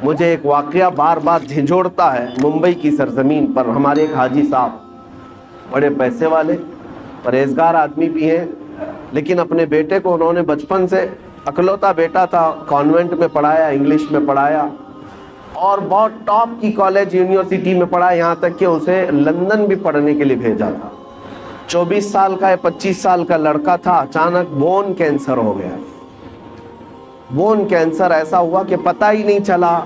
مجھے ایک واقعہ بار بار جھنجھوڑتا ہے ممبئی کی سرزمین پر. ہمارے ایک حاجی صاحب بڑے پیسے والے پرہیزگار آدمی بھی ہیں، لیکن اپنے بیٹے کو انہوں نے بچپن سے، اکلوتا بیٹا تھا، کانوینٹ میں پڑھایا، انگلش میں پڑھایا اور بہت ٹاپ کی کالج یونیورسٹی میں پڑھا، یہاں تک کہ اسے لندن بھی پڑھنے کے لیے بھیجا تھا. 24 سال کا یا 25 سال کا لڑکا تھا، اچانک بون کینسر ہو گیا. بون کینسر ایسا ہوا کہ پتہ ہی نہیں چلا.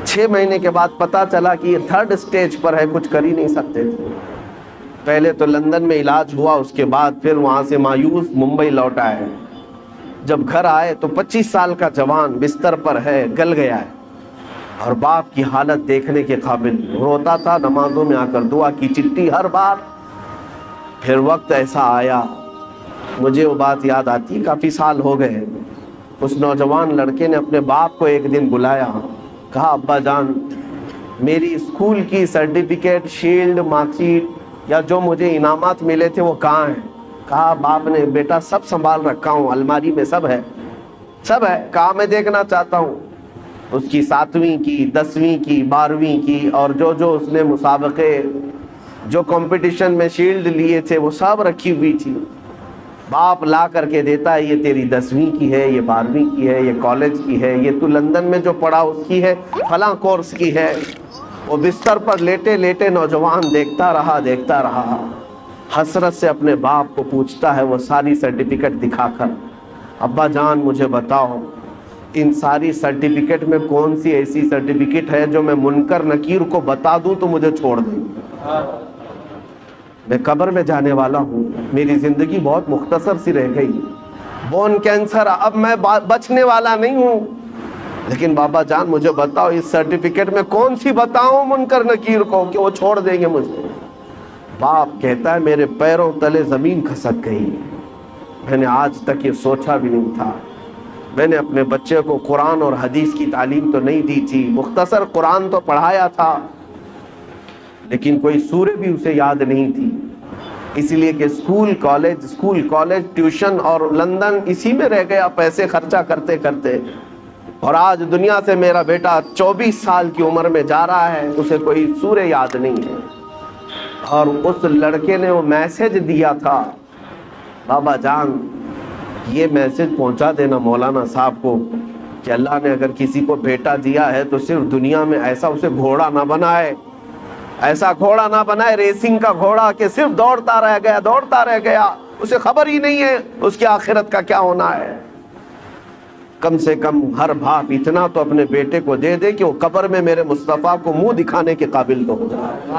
6 مہینے کے بعد پتہ چلا کہ یہ 3rd اسٹیج پر ہے، کچھ کر ہی نہیں سکتے تھے. پہلے تو لندن میں علاج ہوا، اس کے بعد پھر وہاں سے مایوس ممبئی لوٹ آئے. جب گھر آئے تو 25 سال کا جوان بستر پر ہے، گل گیا ہے، اور باپ کی حالت دیکھنے کے قابل. روتا تھا، نمازوں میں آ کر دعا کی چٹھی ہر بار. پھر وقت ایسا آیا، مجھے وہ بات یاد آتی، کافی سال ہو گئے. اس نوجوان لڑکے نے اپنے باپ کو ایک دن بلایا، کہا ابا جان میری اسکول کی سرٹیفکیٹ، شیلڈ، مارک شیٹ یا جو مجھے انعامات ملے تھے وہ کہاں ہیں؟ کہا باپ نے بیٹا سب سنبھال رکھا ہوں، الماری میں سب ہے. کہا میں دیکھنا چاہتا ہوں. اس کی 7ویں کی، 10ویں کی، 12ویں کی اور جو اس نے مسابقے، جو کمپٹیشن میں شیلڈ لیے تھے وہ سب رکھی ہوئی تھی. باپ لا کر کے دیتا ہے، یہ تیری 10ویں کی ہے، یہ 12ویں کی ہے، یہ کالج کی ہے، یہ تو لندن میں جو پڑھا اس کی ہے، فلاں کورس کی ہے. وہ بستر پر لیٹے لیٹے نوجوان دیکھتا رہا. حسرت سے اپنے باپ کو پوچھتا ہے وہ ساری سرٹیفکیٹ دکھا کر، ابا جان مجھے بتاؤ ان ساری سرٹیفکیٹ میں کون سی ایسی سرٹیفکیٹ ہے جو میں منکر نکیر کو بتا دوں تو مجھے چھوڑ دیں؟ میں قبر میں جانے والا ہوں، میری زندگی بہت مختصر سی رہ گئی. بون کینسر، اب میں بچنے والا نہیں ہوں، لیکن بابا جان مجھے بتاؤ اس سرٹیفکیٹ میں کون سی بتاؤں منکر نکیر کو کہ وہ چھوڑ دیں گے مجھے؟ باپ کہتا ہے میرے پیروں تلے زمین کھسک گئی. میں نے آج تک یہ سوچا بھی نہیں تھا. میں نے اپنے بچے کو قرآن اور حدیث کی تعلیم تو نہیں دی تھی، مختصر قرآن تو پڑھایا تھا، لیکن کوئی سورہ بھی اسے یاد نہیں تھی. اس لیے کہ اسکول کالج ٹیوشن اور لندن اسی میں رہ گیا پیسے خرچہ کرتے کرتے. اور آج دنیا سے میرا بیٹا 24 سال کی عمر میں جا رہا ہے، اسے کوئی سورہ یاد نہیں ہے. اور اس لڑکے نے وہ میسج دیا تھا، بابا جان یہ میسج پہنچا دینا مولانا صاحب کو کہ اللہ نے اگر کسی کو بیٹا دیا ہے تو صرف دنیا میں ایسا اسے گھوڑا نہ بنائے، ایسا گھوڑا نہ بنائے ریسنگ کا گھوڑا کہ صرف دوڑتا رہ گیا، اسے خبر ہی نہیں ہے اس کی آخرت کا کیا ہونا ہے. کم سے کم ہر باپ اتنا تو اپنے بیٹے کو دے دے کہ وہ قبر میں میرے مصطفیٰ کو منہ دکھانے کے قابل تو ہو جائے.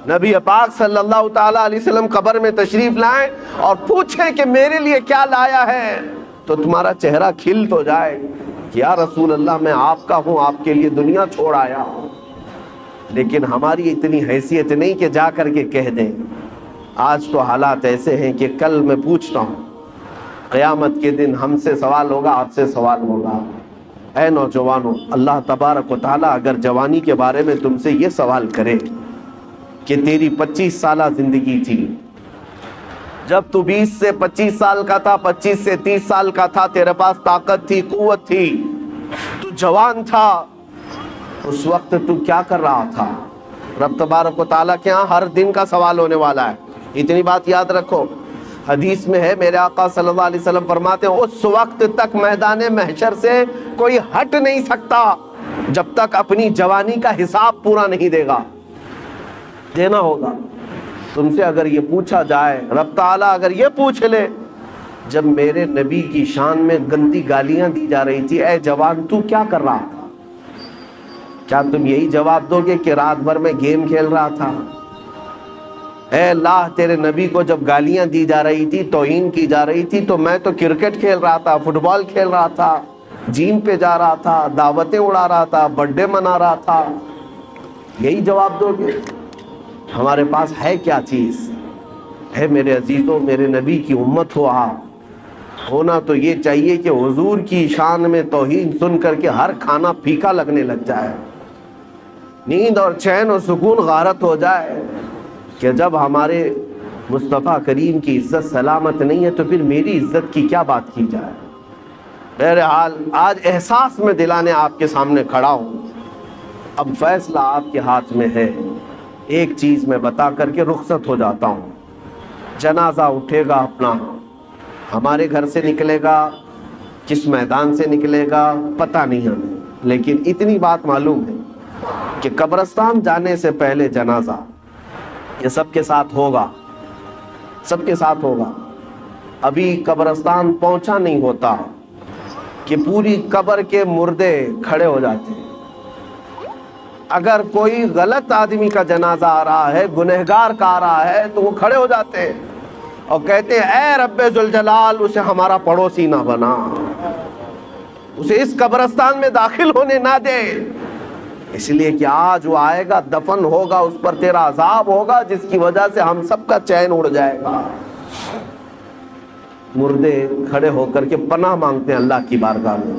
نبی پاک صلی اللہ تعالیٰ علیہ وسلم قبر میں تشریف لائیں اور پوچھیں کہ میرے لیے کیا لایا ہے تو تمہارا چہرہ کھل تو جائے کہ یا رسول اللہ میں آپ کا ہوں، آپ کے لیے دنیا چھوڑ آیا ہوں. لیکن ہماری اتنی حیثیت نہیں کہ جا کر کے کہہ دیں. آج تو حالات ایسے ہیں کہ کل میں پوچھتا ہوں، قیامت کے دن ہم سے سوال ہوگا، آپ سے سوال ہوگا. اے نوجوانوں، اللہ تبارک و تعالیٰ اگر جوانی کے بارے میں تم سے یہ سوال کرے کہ تیری 25 سالہ زندگی تھی، جب تو 20 سے 25 سال کا تھا، 25 سے 30 سال کا تھا، تیرے پاس طاقت تھی، قوت تھی، تو جوان تھا، اس وقت تو کیا کر رہا تھا؟ رب تبارک و تعالیٰ کے ہاں ہر دن کا سوال ہونے والا ہے. اتنی بات یاد رکھو. حدیث میں ہے میرے آقا صلی اللہ علیہ وسلم فرماتے ہیں اس وقت تک میدان محشر سے کوئی ہٹ نہیں سکتا جب تک اپنی جوانی کا حساب پورا نہیں دے گا. دینا ہوگا. تم سے اگر یہ پوچھا جائے، رب تعالیٰ اگر یہ پوچھ لے جب میرے نبی کی شان میں گندی گالیاں دی جا رہی تھی، اے جوان تو کیا کر رہا تھا؟ کیا تم یہی جواب دو گے کہ رات بھر میں گیم کھیل رہا تھا؟ اے اللہ تیرے نبی کو جب گالیاں دی جا رہی تھی، توہین کی جا رہی تھی، تو میں تو کرکٹ کھیل رہا تھا، فٹ بال کھیل رہا تھا، جیم پہ جا رہا تھا، دعوتیں اڑا رہا تھا، برتھ ڈے منا رہا تھا. یہی جواب دو گے؟ ہمارے پاس ہے کیا چیز؟ ہے میرے عزیزوں، میرے نبی کی امت ہو آپ. ہونا تو یہ چاہیے کہ حضور کی شان میں توہین سن کر کے ہر کھانا پھیکا لگنے لگ جائے، نیند اور چین اور سکون غارت ہو جائے کہ جب ہمارے مصطفیٰ کریم کی عزت سلامت نہیں ہے تو پھر میری عزت کی کیا بات کی جائے. بہرحال آج احساس میں دلانے آپ کے سامنے کھڑا ہوں اب فیصلہ آپ کے ہاتھ میں ہے. ایک چیز میں بتا کر کے رخصت ہو جاتا ہوں. جنازہ اٹھے گا اپنا، ہمارے گھر سے نکلے گا، کس میدان سے نکلے گا پتہ نہیں ہمیں، لیکن اتنی بات معلوم ہے کہ قبرستان جانے سے پہلے جنازہ یہ سب کے ساتھ ہوگا، سب کے ساتھ ہوگا. ابھی قبرستان پہنچا نہیں ہوتا کہ پوری قبر کے مردے کھڑے ہو جاتے ہیں. اگر کوئی غلط آدمی کا جنازہ آ رہا ہے، گنہگار کا آ رہا ہے، تو وہ کھڑے ہو جاتے ہیں اور کہتے ہیں اے رب ذوالجلال اسے ہمارا پڑوسی نہ بنا، اسے اس قبرستان میں داخل ہونے نہ دے، اس لیے کہ آج وہ آئے گا، دفن ہوگا، اس پر تیرا عذاب ہوگا، جس کی وجہ سے ہم سب کا چین اڑ جائے گا. مردے کھڑے ہو کر کے پناہ مانگتے ہیں اللہ کی بارگاہ میں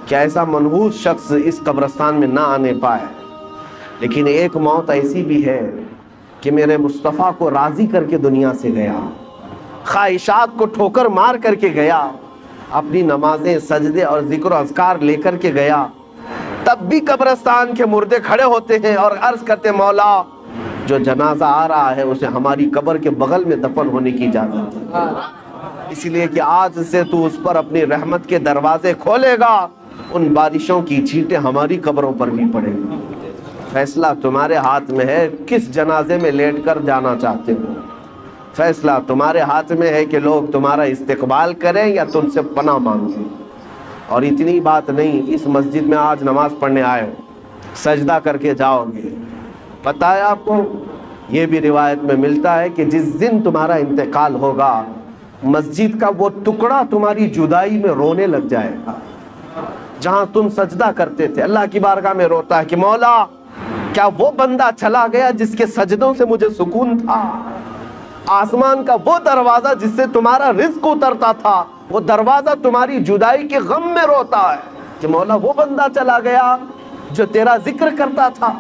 کہ ایسا منحوس شخص اس قبرستان میں نہ آنے پائے. لیکن ایک موت ایسی بھی ہے کہ میرے مصطفیٰ کو راضی کر کے دنیا سے گیا، خواہشات کو ٹھوکر مار کر کے گیا، اپنی نمازیں، سجدے اور ذکر و اذکار لے کر کے گیا. تب بھی قبرستان کے مردے کھڑے ہوتے ہیں اور عرض کرتے مولا جو جنازہ آ رہا ہے اسے ہماری قبر کے بغل میں دفن ہونے کی اجازت ہے، اس لیے کہ آج سے تو اس پر اپنی رحمت کے دروازے کھولے گا، ان بارشوں کی چھینٹیں ہماری قبروں پر بھی پڑیں گی. فیصلہ تمہارے ہاتھ میں ہے کس جنازے میں لیٹ کر جانا چاہتے ہو. فیصلہ تمہارے ہاتھ میں ہے کہ لوگ تمہارا استقبال کریں یا تم سے پناہ مانگیں. اور اتنی بات نہیں، اس مسجد میں آج نماز پڑھنے آئے ہو، سجدہ کر کے جاؤ گے. پتہ ہے آپ کو یہ بھی روایت میں ملتا ہے کہ جس دن تمہارا انتقال ہوگا مسجد کا وہ ٹکڑا تمہاری جدائی میں رونے لگ جائے گا. جہاں تم سجدہ کرتے تھے اللہ کی بارگاہ میں روتا ہے کہ مولا کیا وہ بندہ چلا گیا جس کے سجدوں سے مجھے سکون تھا. آسمان کا وہ دروازہ جس سے تمہارا رزق اترتا تھا، وہ دروازہ تمہاری جدائی کے غم میں روتا ہے کہ مولا وہ بندہ چلا گیا جو تیرا ذکر کرتا تھا.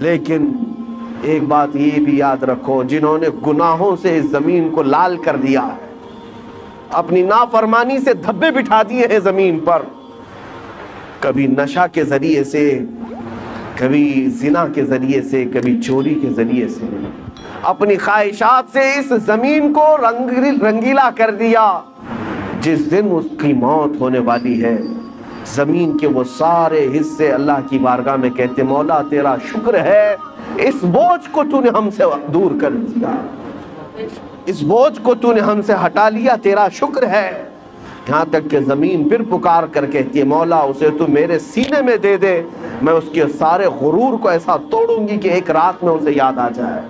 لیکن ایک بات یہ بھی یاد رکھو، جنہوں نے گناہوں سے اس زمین کو لال کر دیا ہے، اپنی نافرمانی سے دھبے بٹھا دیے ہیں زمین پر، کبھی نشہ کے ذریعے سے، کبھی زنا کے ذریعے سے، کبھی چوری کے ذریعے سے، اپنی خواہشات سے اس زمین کو رنگیلا کر دیا. جس دن اس کی موت ہونے والی ہے زمین کے وہ سارے حصے اللہ کی بارگاہ میں کہتے مولا تیرا شکر ہے اس بوجھ کو تو نے ہم سے دور کر دیا، اس بوجھ کو تو نے ہم سے ہٹا لیا، تیرا شکر ہے. یہاں تک کہ زمین پھر پکار کر کہتی ہے مولا اسے تو میرے سینے میں دے دے، میں اس کے سارے غرور کو ایسا توڑوں گی کہ ایک رات میں اسے یاد آ جائے.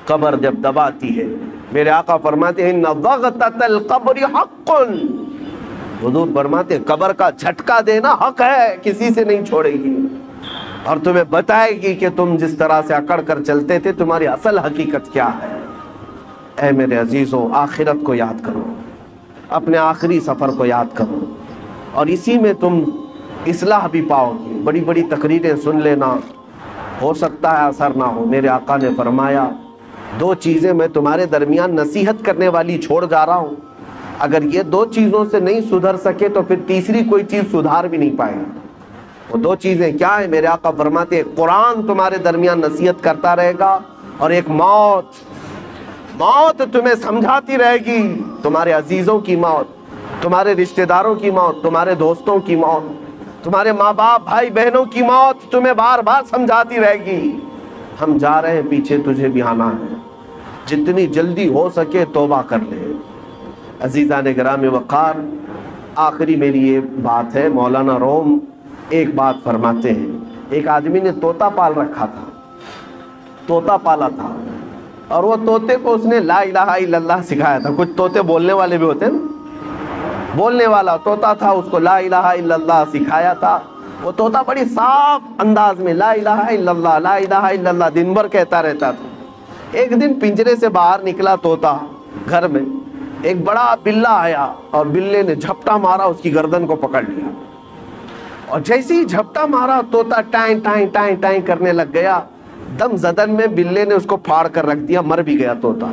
قبر جب دباتی ہے میرے آقا فرماتے ہیں ان ضغطۃ القبر حق، حضور فرماتے ہیں قبر کا جھٹکا دینا حق ہے، کسی سے نہیں چھوڑے گی اور تمہیں بتائے گی کہ تم جس طرح سے اکڑ کر چلتے تھے تمہاری اصل حقیقت کیا ہے. اے میرے عزیزو آخرت کو یاد کرو، اپنے آخری سفر کو یاد کرو، اور اسی میں تم اصلاح بھی پاؤ گے. بڑی بڑی تقریریں سن لینا، ہو سکتا ہے اثر نہ ہو. میرے آقا نے فرمایا دو چیزیں میں تمہارے درمیان نصیحت کرنے والی چھوڑ جا رہا ہوں، اگر یہ دو چیزوں سے نہیں سدھر سکے تو پھر تیسری کوئی چیز سدھار بھی نہیں پائے گی. وہ دو چیزیں کیا ہیں؟ میرے آقا فرماتے ہیں قرآن تمہارے درمیان نصیحت کرتا رہے گا، اور ایک موت تمہیں سمجھاتی رہے گی، تمہارے عزیزوں کی موت، تمہارے رشتہ داروں کی موت، تمہارے دوستوں کی موت، تمہارے ماں باپ بھائی بہنوں کی موت تمہیں بار بار سمجھاتی رہے گی ہم جا رہے ہیں پیچھے، تجھے بھی آنا ہے، جتنی جلدی ہو سکے توبہ کر لے. عزیزان گرام وقار، آخری میری یہ بات ہے. مولانا روم ایک بات فرماتے ہیں، ایک آدمی نے طوطا پال رکھا تھا، طوطا پالا تھا، اور وہ طوطے کو اس نے لا الہ الا اللہ سکھایا تھا. کچھ طوطے بولنے والے بھی ہوتے ہیں نا، بولنے والا طوطا تھا، اس کو لا الہ الا اللہ سکھایا تھا. وہ طوطا بڑی صاف انداز میں لا الہ الا اللہ لا الہ الا اللہ دن بھر کہتا رہتا تھا. ایک دن پنجرے سے باہر نکلا طوطا گھر میں، ایک بڑا بلہ آیا اور بلے نے جھپٹا مارا، اس کی گردن کو پکڑ لیا، اور جیسے ہی جھپٹا مارا طوطا ٹائیں ٹائیں ٹائیں ٹائیں کرنے لگ گیا. دم زدن میں بلے نے اس کو پھاڑ کر رکھ دیا، مر بھی گیا طوطا.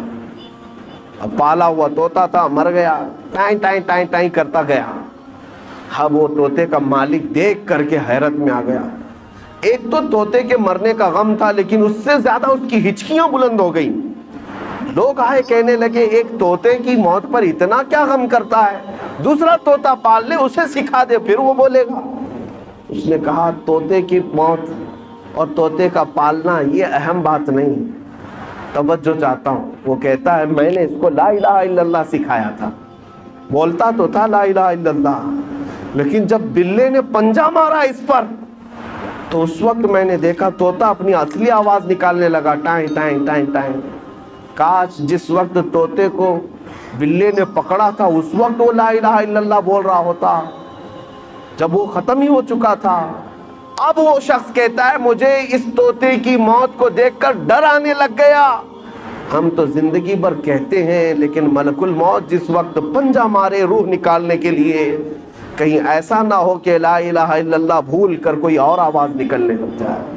اب پالا ہوا طوطا تھا، مر گیا، ٹائیں ٹائیں ٹائیں ٹائیں کرتا گیا. اب وہ طوطے کا مالک دیکھ کر کے حیرت میں آ گیا، ایک تو طوطے کے مرنے کا غم تھا، لیکن اس سے زیادہ اس کی ہچکیاں بلند ہو گئیں۔ لوگ آئے کہنے لگے ایک طوطے کی موت پر اتنا کیا غم کرتا ہے، دوسرا طوطا پال لے، اسے سکھا دے، پھر وہ بولے گا۔ اس نے کہا طوطے کی موت اور طوطے کا پالنا یہ اہم بات نہیں، توجہ چاہتا ہوں۔ وہ کہتا ہے میں نے اس کو لا الہ الا اللہ سکھایا تھا، بولتا تو تھا لا الہ الا اللہ، لیکن جب بلے نے پنجہ مارا اس پر تو اس وقت میں نے دیکھا طوطا اپنی اصلی آواز نکالنے لگا، ٹائیں ٹائیں ٹائیں ٹائیں۔ کاش جس وقت طوطے کو بلے نے پکڑا تھا اس وقت وہ لا الہ الا اللہ بول رہا ہوتا، جب وہ ختم ہی ہو چکا تھا۔ اب وہ شخص کہتا ہے مجھے اس طوطے کی موت کو دیکھ کر ڈر آنے لگ گیا۔ ہم تو زندگی بھر کہتے ہیں، لیکن ملک الموت جس وقت پنجہ مارے روح نکالنے کے لیے، کہیں ایسا نہ ہو کہ لا الہ الا اللہ بھول کر کوئی اور آواز نکلنے لگ جائے۔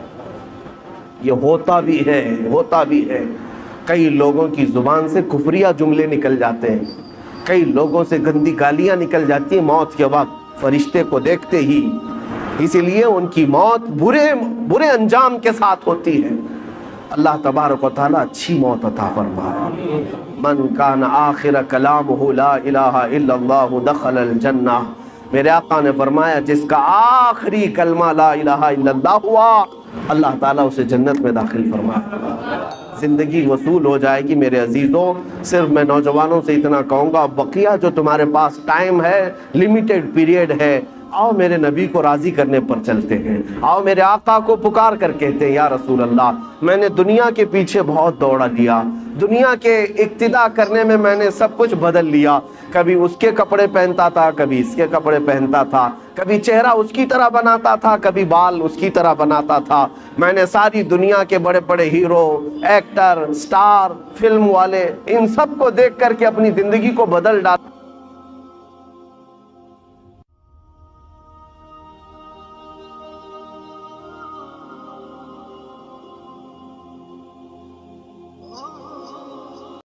یہ ہوتا بھی ہے، ہوتا بھی ہے۔ کئی لوگوں کی زبان سے کفریہ جملے نکل جاتے ہیں، کئی لوگوں سے گندی گالیاں نکل جاتی ہیں موت کے وقت فرشتے کو دیکھتے ہی، اسی لیے ان کی موت برے انجام کے ساتھ ہوتی ہے۔ اللہ تبارک و تعالیٰ اچھی موت عطا فرمائے۔ من کان آخر کلامہ لا الہ الا اللہ دخل الجنہ، میرے آقا نے فرمایا جس کا آخری کلمہ لا الہ الا اللہ ہوا، اللہ تعالیٰ اسے جنت میں داخل فرمائے۔ زندگی وصول ہو جائے گی میرے عزیزوں۔ صرف میں نوجوانوں سے اتنا کہوں گا، بقیہ جو تمہارے پاس ٹائم ہے، لیمیٹڈ پیریڈ ہے، آؤ میرے نبی کو راضی کرنے پر چلتے ہیں، آؤ میرے آقا کو پکار کر کہتے ہیں یا رسول اللہ میں نے دنیا کے پیچھے بہت دوڑا لیا، دنیا کے اقتداء کرنے میں میں نے سب کچھ بدل لیا، کبھی اس کے کپڑے پہنتا تھا، کبھی اس کے کپڑے پہنتا تھا، کبھی چہرہ اس کی طرح بناتا تھا، کبھی بال اس کی طرح بناتا تھا، میں نے ساری دنیا کے بڑے بڑے ہیرو، ایکٹر، سٹار، فلم والے، ان سب کو دیکھ کر کے اپنی زندگی کو بدل ڈالا۔